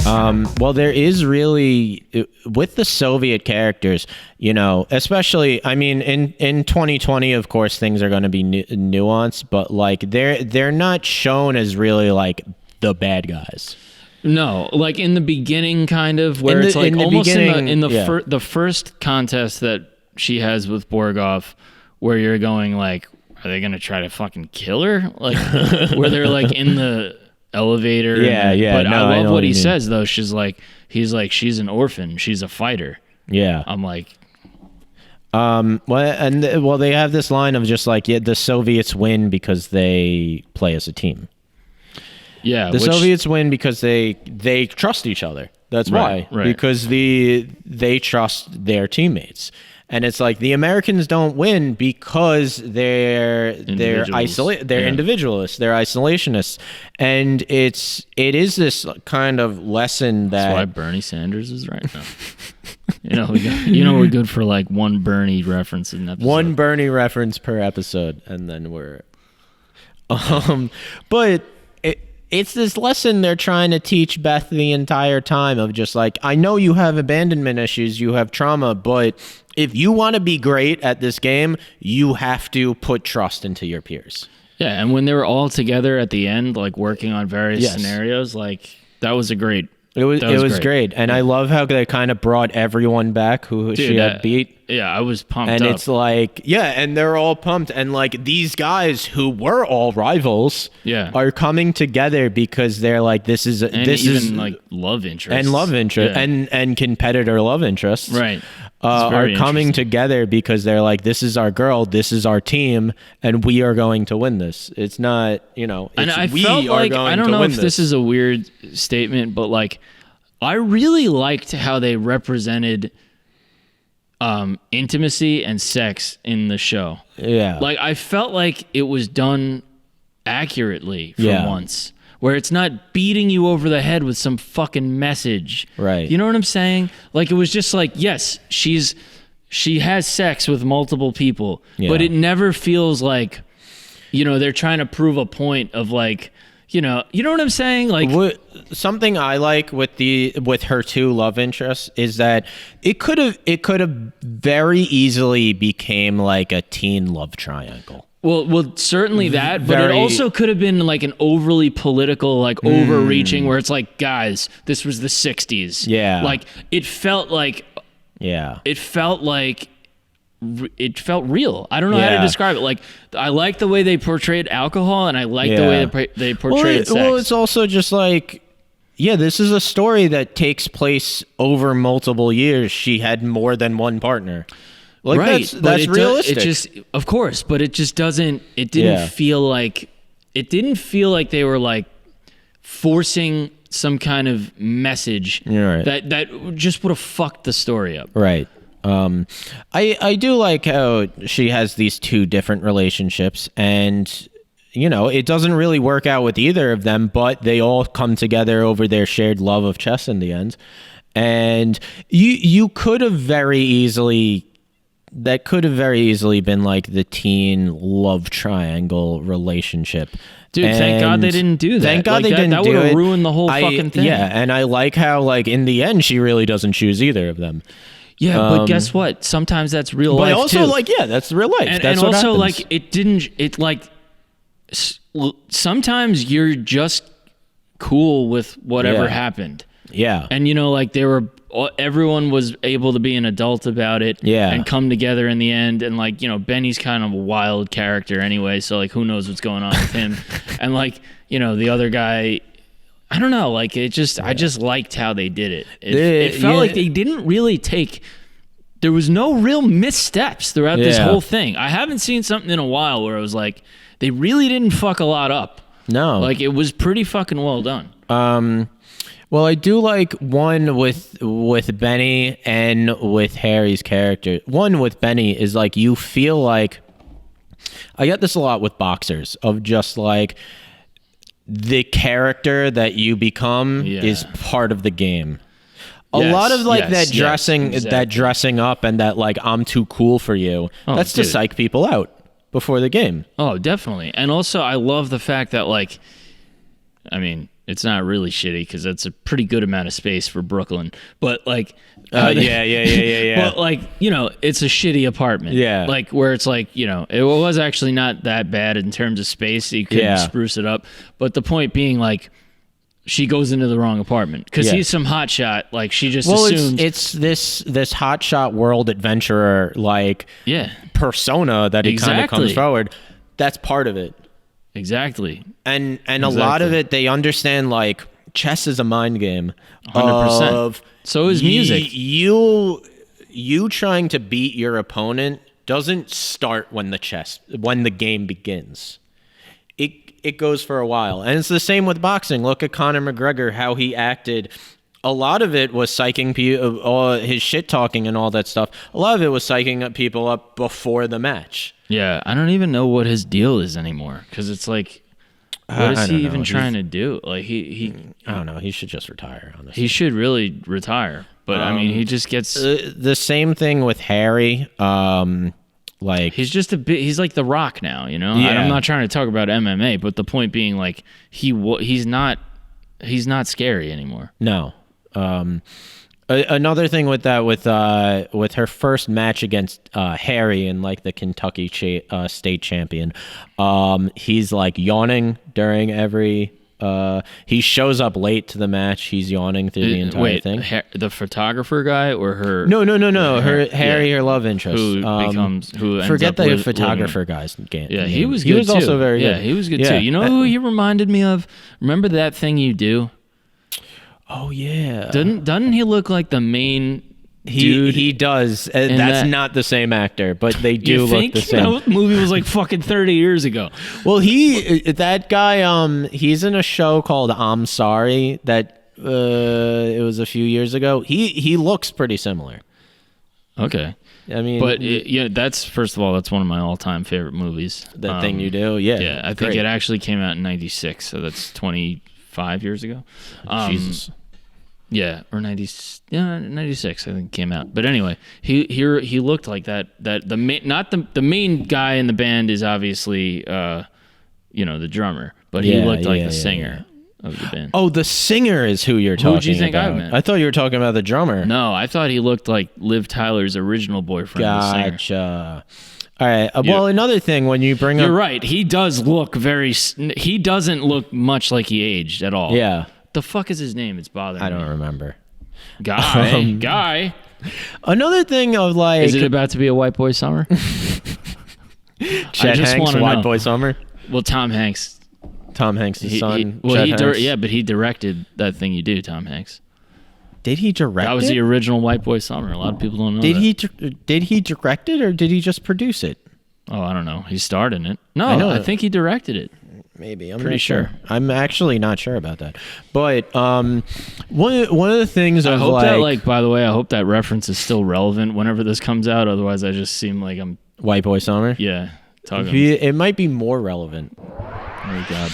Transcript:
Well, there is really, with the Soviet characters, especially, I mean, in 2020, of course, things are going to be nuanced, but like they're not shown as really like the bad guys. No, like in the beginning, kind of, where it's like almost in the first contest that she has with Borgov, where you're going like, are they going to try to fucking kill her? Like, where they're like in the elevator. Yeah. But I love what he says though. He's like, she's an orphan. She's a fighter. Yeah. I'm like, well, they have this line of just like, the Soviets win because they play as a team. Yeah. The Soviets win because they trust each other. That's why. Right. Because they trust their teammates. And it's like the Americans don't win because they're isolated, they're individualists, they're isolationists, and it is this kind of lesson that's why Bernie Sanders is right now. We're good for like one Bernie reference in an episode. One Bernie reference per episode, and then we're but it's this lesson they're trying to teach Beth the entire time of just like, I know you have abandonment issues, you have trauma, but if you want to be great at this game, you have to put trust into your peers. Yeah, and when they were all together at the end, like working on various scenarios, like that was great. It was great. And I love how they kind of brought everyone back who she had beat. Yeah, I was pumped and up. It's like, and they're all pumped. And like these guys who were all rivals are coming together because they're like, this is like love interest. And competitor love interests. Right. Are coming together because they're like, this is our girl, this is our team, and we are going to win this. It's not, and I felt like, I don't know if this is a weird statement, but like, I really liked how they represented intimacy and sex in the show. Yeah. Like, I felt like it was done accurately for once. Where it's not beating you over the head with some fucking message. Right. You know what I'm saying? Like, it was just like, yes, she has sex with multiple people, but it never feels like, they're trying to prove a point of like, you know what I'm saying? Like, something I like with her two love interests is that it could have very easily became like a teen love triangle. Well, certainly that, but it also could have been like an overly political, like overreaching, where it's like, guys, this was the 60s. Yeah. Like, it felt like... Yeah. It felt real. I don't know how to describe it. Like, I like the way they portrayed alcohol, and I like the way they portrayed sex. Well, it's also just like... Yeah, this is a story that takes place over multiple years. She had more than one partner. Like, right, that's realistic. It just, of course, but it just doesn't. It didn't feel like. It didn't feel like they were like forcing some kind of message that just would have fucked the story up. Right. I do like how she has these two different relationships, and it doesn't really work out with either of them, but they all come together over their shared love of chess in the end. And you could have very easily. That could have very easily been like the teen love triangle relationship. Dude, thank God they didn't do that. Thank God they didn't do it. That would have ruined the whole fucking thing. Yeah, and I like how like in the end she really doesn't choose either of them. Yeah, but guess what? Sometimes that's real life too. But also like, that's real life. And what also happens. Sometimes you're just cool with whatever happened. Yeah. And everyone was able to be an adult about it and come together in the end. And like, Benny's kind of a wild character anyway. So like, who knows what's going on with him? And like, the other guy, I don't know. Like I just liked how they did it. It felt like they didn't really there was no real missteps throughout this whole thing. I haven't seen something in a while where it was like, they really didn't fuck a lot up. No. Like it was pretty fucking well done. Well, I do like one with Benny and with Harry's character. One with Benny is like, you feel like, I get this a lot with boxers, of just like the character that you become is part of the game. A lot of like that dressing up and that like, I'm too cool for you. That's to psych people out before the game. Oh, definitely. And also I love the fact that like, I mean, it's not really shitty because that's a pretty good amount of space for Brooklyn. But like, yeah. But like, it's a shitty apartment. Yeah. Like where it's like, it was actually not that bad in terms of space. You could spruce it up. But the point being, like, she goes into the wrong apartment because he's some hotshot. Like she just assumes it's this hotshot world adventurer like persona that he kind of comes forward. That's part of it. Exactly. And a lot of it, they understand, like, chess is a mind game. 100%. So is music. You trying to beat your opponent doesn't start when the game begins. It goes for a while. And it's the same with boxing. Look at Conor McGregor, how he acted. A lot of it was psyching people, his shit talking and all that stuff. A lot of it was psyching people up before the match. Yeah, I don't even know what his deal is anymore because it's like, what is he even trying to do? Like he I don't know. He should just retire. Honestly, he should really retire. But I mean, he just gets the same thing with Harry. Like he's just he's like The Rock now. Yeah. I'm not trying to talk about MMA, but the point being, like, he's not scary anymore. No. Another thing with that, with her first match against Harry in like the Kentucky state champion, he's like yawning during every. He shows up late to the match. He's yawning through the entire thing. The photographer guy or her? No. Her Harry, her love interest, who ends forget up the photographer guy's game. Yeah, he was good. He was too. also very good. Yeah, he was good too. You know who he reminded me of? Remember That Thing You Do? Oh yeah. Doesn't he look like the main dude? He does. That's not the same actor, but they do look the same. That movie was like fucking 30 years ago. Well, that guy, he's in a show called I'm Sorry that it was a few years ago. He looks pretty similar. Okay. I mean, but that's, first of all, that's one of my all-time favorite movies. That Thing You Do, yeah. Yeah, I think it actually came out in 96, so that's 25 years ago. Jesus. Yeah, or 96, I think it came out. But anyway, he looked like that the main guy in the band is obviously the drummer, but he looked like the singer of the band. Oh, the singer is who you're talking about. Who do you think I meant? I thought you were talking about the drummer. No, I thought he looked like Liv Tyler's original boyfriend. Gotcha. All right. Well, another thing when you bring up... You're right. He does look he doesn't look much like he aged at all. Yeah. The fuck is his name? It's bothering me. I don't remember. Guy. Another thing of like... Is it about to be a White Boy Summer? Chet Hanks, White Boy Summer? Well, Tom Hanks. Tom Hanks' son. But he directed That Thing You Do, Tom Hanks. Did he direct it? That was the original White Boy Summer. A lot of people don't know Did he direct it or did he just produce it? Oh, I don't know. He starred in it. No, I think he directed it. Maybe. I'm pretty sure. I'm actually not sure about that. But one of the things I hope that, by the way, I hope that reference is still relevant whenever this comes out. Otherwise, I just seem like I'm... White Boy Summer? Yeah. It might be more relevant. Oh, God.